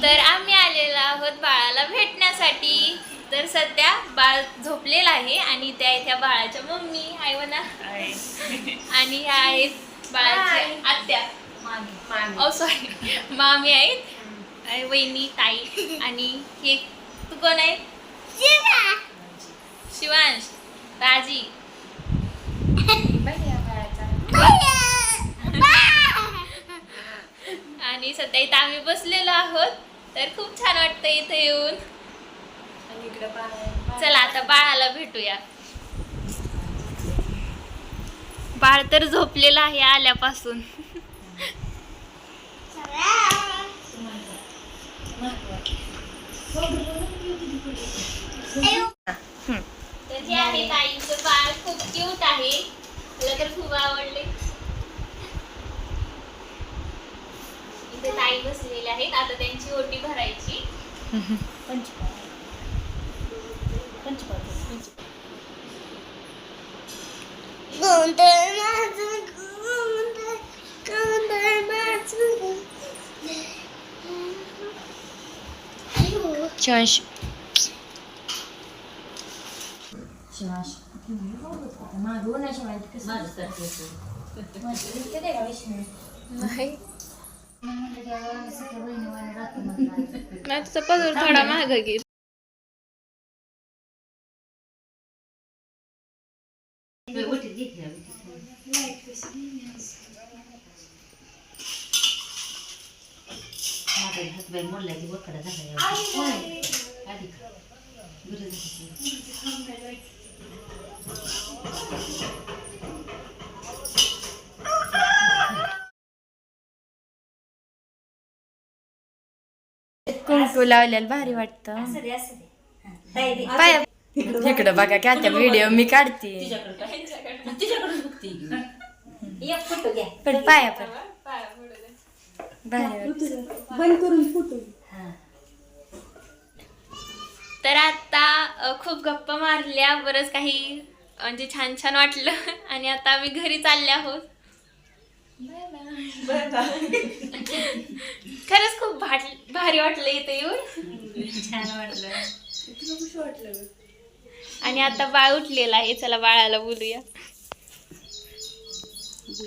तर आम्ही आलेलो आहोत बाळाला भेटण्यासाठी. तर सध्या बाळ झोपलेलं आहे आणि त्या बाळाच्या मम्मी आहे म्हणा आणि ह्या आहेत बाळाची आत्या सॉरी मामी आहेत, वहिनी ताई आणि हे तू कोण आहे? शिवांश राजी आणि सध्या इथं आम्ही बसलेलो आहोत. तर खूप छान वाटतं इथं येऊन. चला आता बाळाला भेटूया. बाळ तर झोपलेलं आहे आल्यापासून. तर हे आहे ताईचं बाळ, खूप क्यूट आहे, मला तर खूप आवडले. इथे ताई बसलेले आहेत, आता त्यांची ओटी भरायची. शिवांश तुझा पदर थोडा महाग घे. कुंकू लावलेलं भारी वाटतं. इकडं बघा की आता व्हिडिओ मी काढते. पण पाया पण भारी वाटतं. तर आता खूप गप्पा मारल्या, बरंच काही म्हणजे छान छान वाटलं आणि आता आम्ही घरी चालले आहोत. खरंच खूप भारी वाटलं इथे येऊन, छान वाटलं. आणि आता बाळ उठलेला आहे, चला बाळाला बोलूया.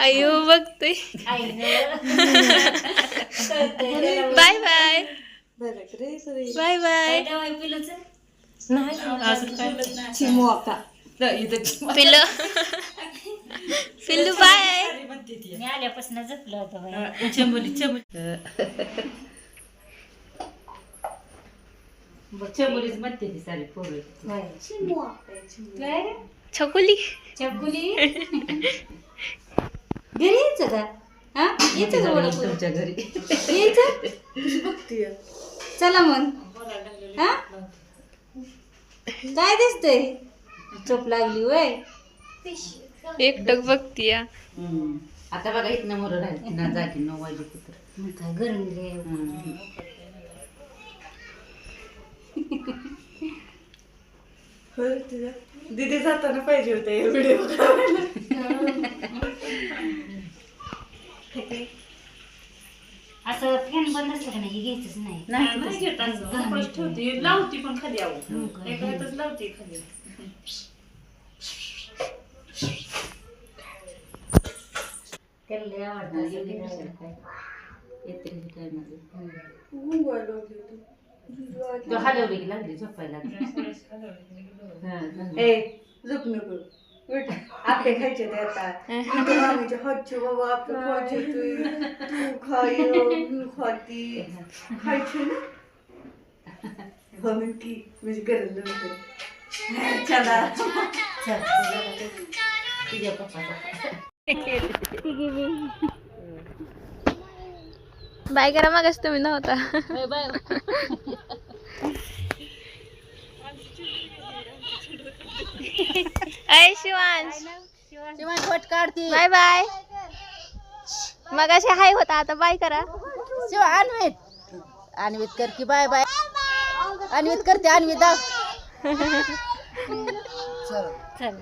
अयो बघतोय. Bye bye bye bye. पिल्लू पिल्लू बाय. मी आल्यापासून झोपलं होतं. चबुलीच म्हणते ती सारी पोरं. छकुली चबुली घरी यायचं का? हा यायचं का तुमच्या घरी यायचं? चला मग. हा काय दिसतंय? झोप लागली वय एकटक बघतीय. आता बघा इथनं मोर राहते ना, जागी 9 वाजेपर्यंत काय गरमी. दीदी जाताना पाहिजे होते व्हिडिओ. असं फॅन बंद असलं का नाही घ्यायचंच नाही. लावती पण खाली एकाच लावते खाली. त्याला आवडतं हलवली लागली झोपायला. झोप नको, आपले खायचे ते आता. मामीच्या हातचे बाबा आपले खायचे, तू खाय मी खाती खायचे ना. म्हणून की म्हणजे गरज नव्हतं. चला तुझ्या पप्पाचा बाय करा, मगच तुम्ही नव्हता. अय शिवांश फट काढते. Bye bye. मग असे हाय होता, आता बाय करा. अन्वित कर की बाय बाय. अन्वित करते, अन्वित दाव. चल